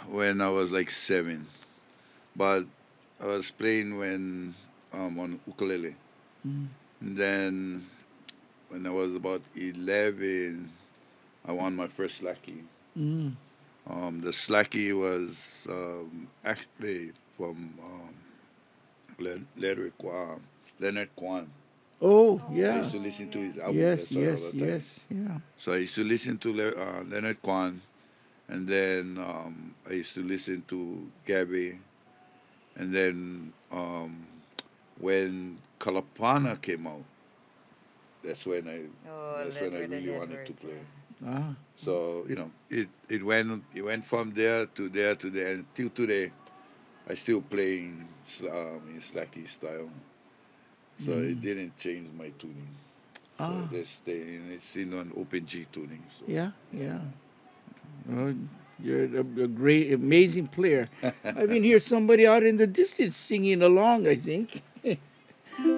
when I was like 7, but I was playing when on ukulele. Mm. And then when I was about 11, I won my first slacky. Mm. The slacky was actually from Leonard Kwan. Oh, I yeah. used to listen to his album Yes, all yes, the time. yes, yeah. So I used to listen to Leonard Kwan, and then I used to listen to Gabby, And then when Kalapana came out, that's when I Oh, that's when Lead I with a really Head wanted to Word, play. yeah. Ah, So it went from there to there to there until today. I still play in slacky style, so it mm, didn't change my tuning. So ah, they stay in it's in an open G tuning. So yeah, yeah. yeah. Oh, you're a great, amazing player. I even hear somebody out in the distance singing along, I think.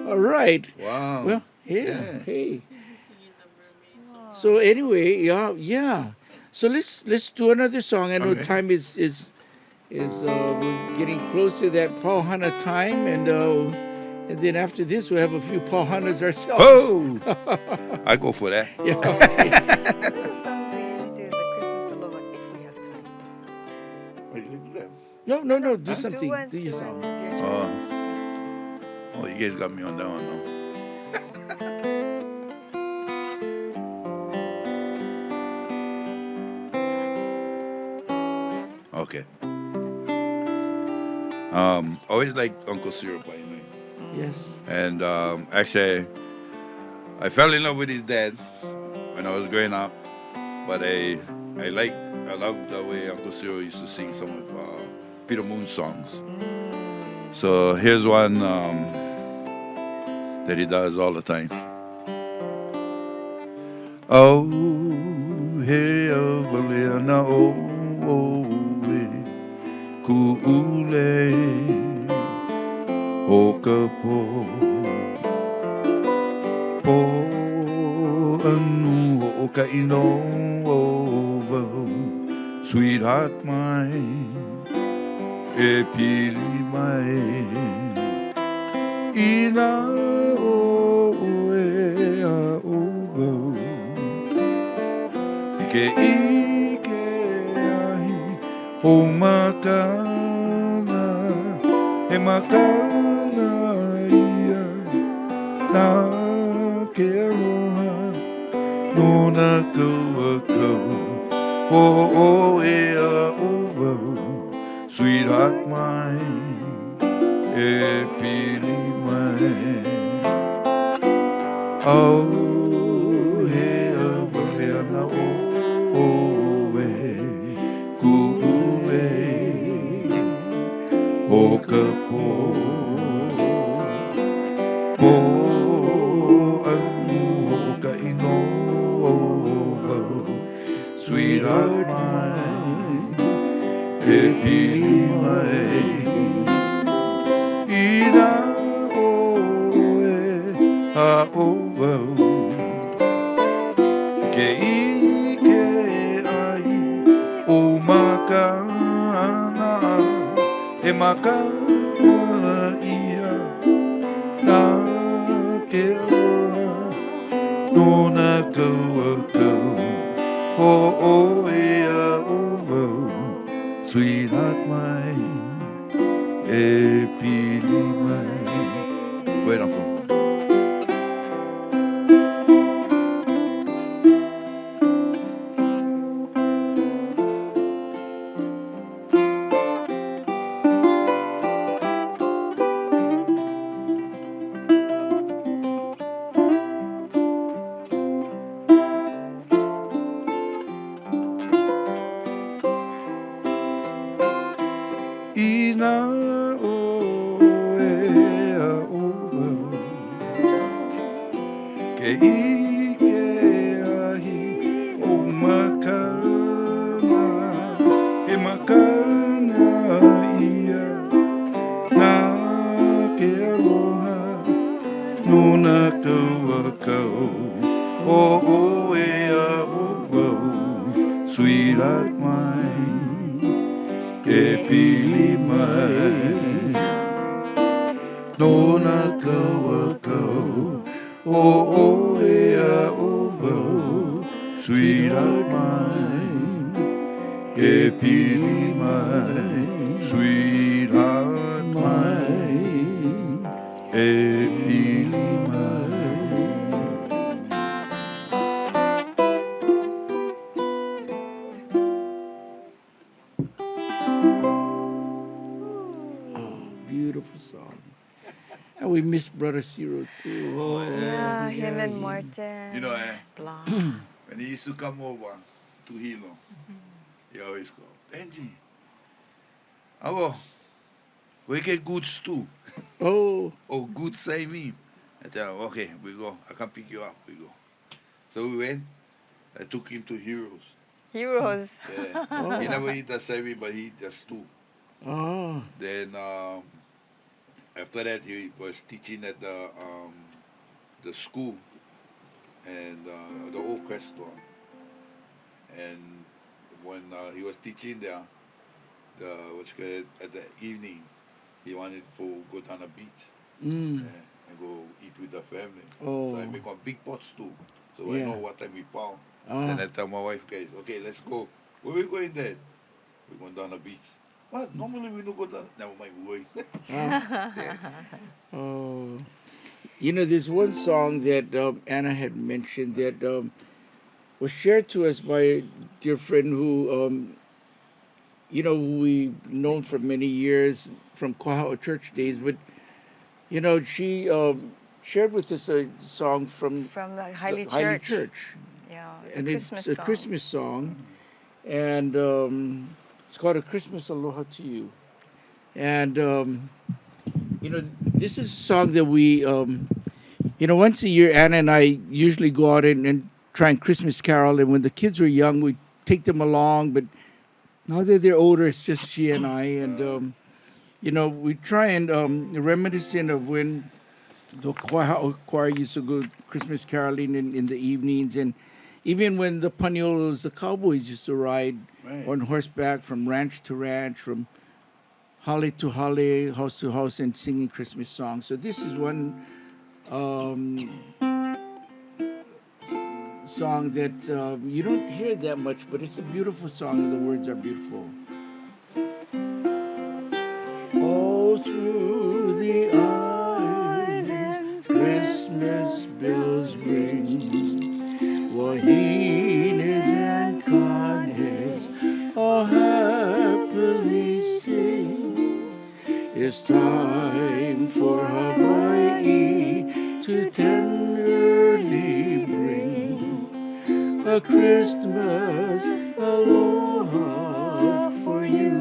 All right. Wow. Well, yeah, Yeah. hey. So Oh. anyway, yeah, yeah. So let's do another song. I know Okay. time is we're getting close to that Pauhana time, and then after this we'll have a few Pauhanas ourselves. Oh, I go for that. Yeah, Oh. okay. What are the songs we usually do? The Christmas Luau if we have time. Wait, you do that? No, no, No, no. no. Do Huh? Do something. one. Do your Do one. song. Your Uh, choice. oh, you guys got me on that one now. Okay. Always liked Uncle Syrup by name. Yes. And actually, I fell in love with his dad when I was growing up. But I love the way Uncle Cyril used to sing some of Peter Moon songs. Mm. So here's one that he does all the time. Oh, hey, na o ku ule o ka po anu o ka ino o wau sweetheart mine e pili mai ina o e a o wau ike ahi o makana e makana ia na ke aloha no na kau o e a o wau sweetheart mine e pili mai au he a wahe ana o e ku ule o ka po anu o ka ino o wau sweetheart mine e pili mai ina o e a o wau ke ike ai o makana e makana ia na ke aloha no na kau o e a o wau sweetheart mine e pili mai. Wait, Uncle. Ina o e a o wau ke ike ahi o makana e makana ia na ke aloha no na kau o e a o wau sweetheart mine e pili mai no na kau o e a o wau sweetheart mine e pili mai sweetheart mine e pili mai. beautiful song. And we miss Brother Ciro too. Oh, Yeah, him and he- Martin. You know, Blah. when he used to come over to Hilo, he always go, Benji, oh, we get good stew. Oh, Oh, good say me. I tell him, okay, we go. I can pick you up. We go. So we went. I took him to Heroes. Heroes. Yeah. He never eat the savory, but he eat the stew. oh, Then after that, he was teaching at the school and the old restaurant. And when he was teaching there, at the evening, he wanted to go down the beach. mm, And go eat with the family. oh, So I make a big pot stew. So I Yeah. know what time we pound. oh. Then I tell my wife, guys, okay, let's go. Where we going then? We're going down the beach. What? Normally we don't go down. Never mind, we're going. Yeah. Oh, you know, there's one song that Anna had mentioned that was shared to us by a dear friend who, we've known for many years from Koha'a Church days. But, she shared with us a song from From the the Highly Highly Church. Church. Yeah, it's And a it's Christmas a song. Christmas song. And it's called A Christmas Aloha to You. And, this is a song that we, once a year, Anna and I usually go out and try and Christmas carol. And when the kids were young, we take them along. But now that they're older, it's just she and I. And, we try and reminiscent of when the choir used to go Christmas caroling in the evenings. And even when the Paniolos, the cowboys, used to ride Right. on horseback from ranch to ranch, from holly to holly, house to house, and singing Christmas songs. So this is one song that you don't hear that much, but it's a beautiful song, and the words are beautiful. All through the islands, Christmas bells ring. Wahines and kanes all happily sing. It's time for Hawaii to tenderly bring a Christmas aloha for you.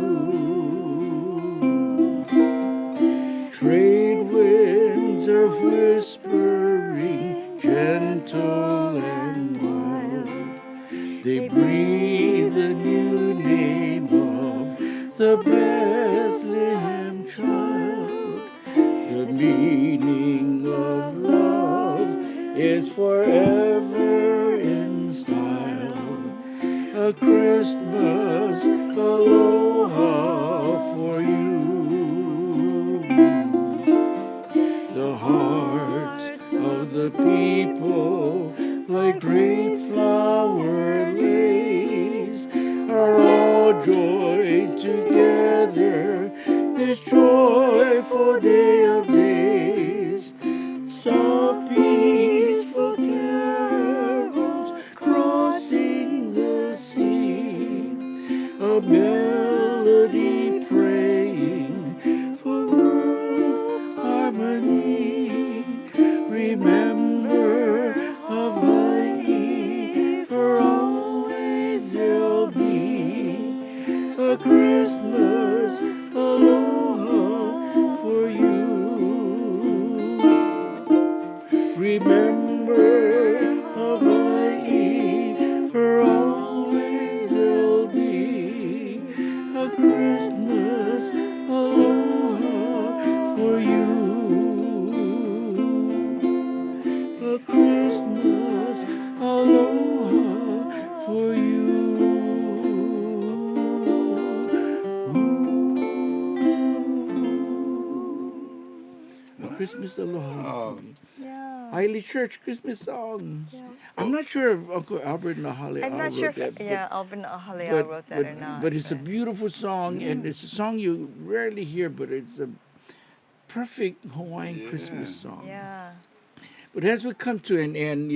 Trade winds are whispering, gentle and mild. They breathe the new name of the Bethlehem child. The meaning of love is forever in style. A Christmas aloha for you. The hearts of the people, like great flower lace, are all joined together this joyful day of days. Soft peaceful carols crossing the sea, a melody praying for world harmony. Remember Hawaii, for always there'll be a Christmas aloha for you. Remember Hawaii, for always there'll be a Christmas aloha for you. A Christmas aloha for you. A Christmas aloha. Oh. Yeah. Highly Church Christmas song. Yeah. I'm not sure if Uncle Albert and Ahale I'm not wrote sure if that, Alvin Ahalea but, wrote that but, or not. but it's a beautiful song, and it's a song you rarely hear, but it's a perfect Hawaiian Yeah. Christmas song. Yeah. But as we come to an end,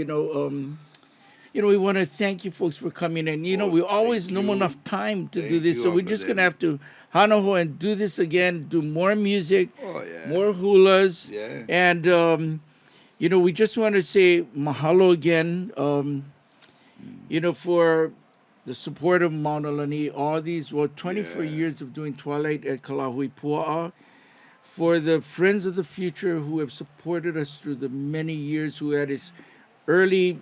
we want to thank you folks for coming in. Oh, We always thank no you. enough time to do Thank this, you, so we're Uncle just gonna Danny. have to hanaho and do this again, do more music, Oh, yeah. more hulas, Yeah. and we just want to say mahalo again. For the support of Mauna Lani, all these 24 Yeah. years of doing Twilight at Kalahui Pua'a, for the Friends of the Future who have supported us through the many years, who had his early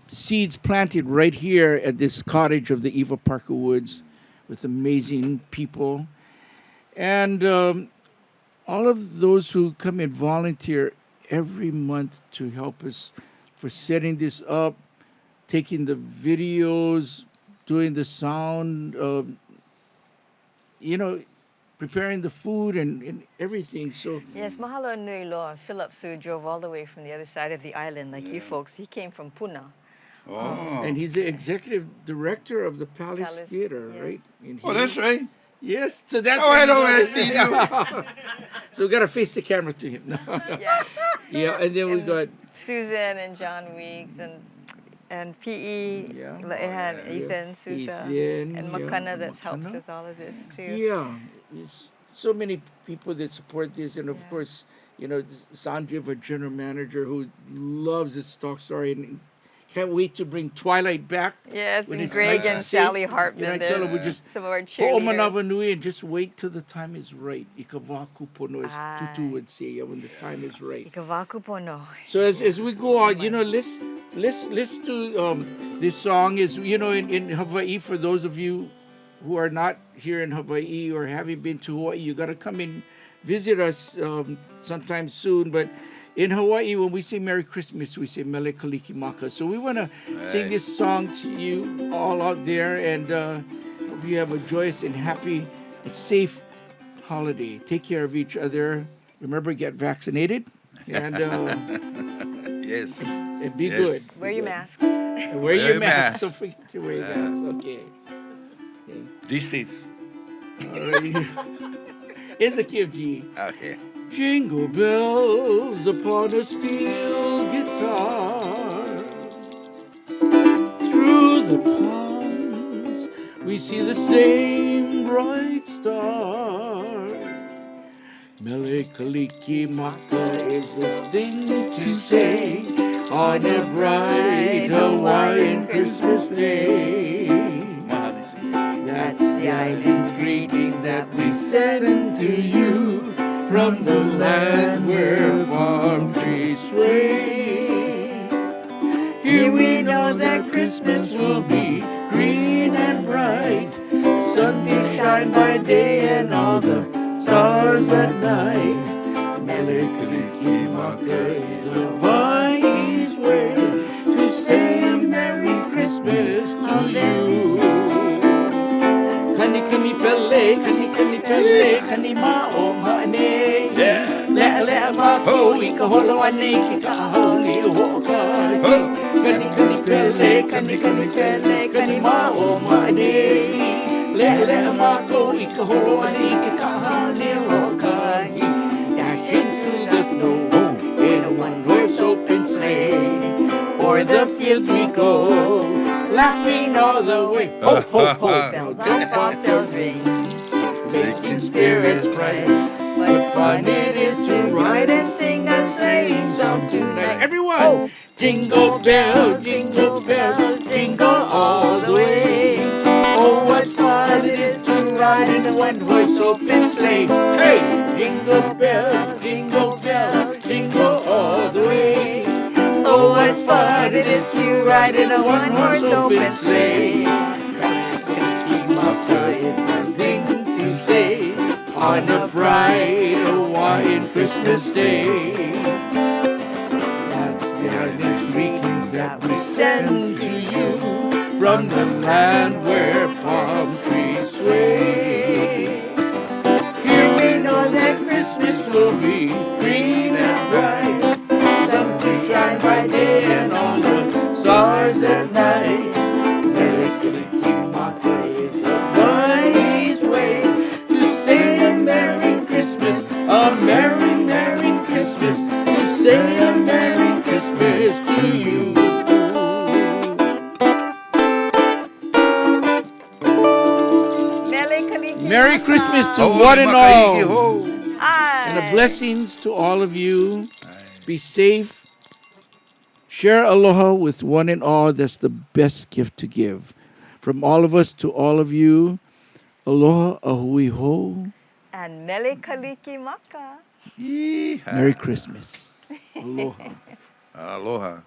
seeds planted right here at this cottage of the Eva Park Woods with amazing people. And all of those who come and volunteer every month to help us for setting this up, taking the videos, doing the sound, preparing the food and everything. So Yes, mahalo nui loa. Phillips, who drove all the way from the other side of the island, like you Yeah. folks, he came from Puna. Oh. and he's the executive director of the Palace, Palace, Theater, yeah. right? And Oh, that's right. Yes, so that's Oh, what I he know, I does. see now. So we gotta face the camera to him. No. Yeah. Yeah, and then we And got Susan and John Weeks and PE, Yeah. and yeah. Ethan, Susa, Ethan, and yeah, Makana that helps Makana. with all of this too. yeah, there's so many people that support this, and of Yeah. course, Sanjeev, our general manager, who loves this stock story and can't wait to bring Twilight back. Yes, When and it's Greg nice and and safe, Sally Hartman, I they're tell her we just some of our cheerleaders. Ho'omanava nui and just wait till the time is right. Ikawaku pono, as Tutu Aye. would say, when the time is right. Ikavaku pono. So as we go out, let's do this song. Is in Hawaii, for those of you who are not here in Hawaii or haven't been to Hawaii, you got to come and visit us sometime soon. But in Hawaii, when we say Merry Christmas, we say Mele Kalikimaka. So we want to sing Right. this song to you all out there, and hope you have a joyous and happy and safe holiday. Take care of each other. Remember, get vaccinated, and Yes. and be Yes. good. Wear your masks. And wear Wear your a mask. mask. Don't forget to wear your Yeah. mask. Okay. These days. Alrighty. In the key of G. Okay. Jingle bells upon a steel guitar. Through the ponds we see the same bright star. Mele Kalikimaka is the thing to say on a bright Hawaiian Christmas day. That's the island's greeting that we send to you from the land where palm trees sway. Here we know that Christmas will be green and bright, sun will shine by day and all the stars at night. Mele Kalikimaka is Hawaii's way to say a Merry Christmas to you. Kani kani pele, kani ma'o ma'ane. Le'a le'a mako i ka holo ane ki ka ahali o ho'okai. Kani pele, kani ma'o ma'ane. Le'a le'a mako i ka holo ane ki ka ahali o ho'okai. Dashing through the snow in a one-horse open sleigh. O'er the fields we go, laughing all the way. Ho, ho, ho. Now jump off bells ring, making spirits bright. What fun it is to ride and sing a sleighing song tonight. Everyone! Jingle bell, jingle bell, jingle all the way. Oh, what fun it is to ride in a one-horse open sleigh. Hey! Jingle bell, jingle all the way. Oh, what fun it is to ride in a one-horse open sleigh. Kalikimaka is the thing to say on a bright Hawaiian Christmas day. That's the island's greetings that we send to you from the land where palm trees sway. Here we know that Christmas will be green and bright, sun to shine by day and all the stars at night. Mele Kalikimaka is a wise way to say a Merry Christmas, a Merry, Merry Christmas, to say a Merry Christmas to you. Christmas to Ha'ole one and makahiki all. ho. And the blessings to all of you. Aye. Be safe. Share aloha with one and all. That's the best gift to give. From all of us to all of you, aloha ahui ho. And Mele Kalikimaka. Yeehaw. Merry Christmas. Aloha. Aloha.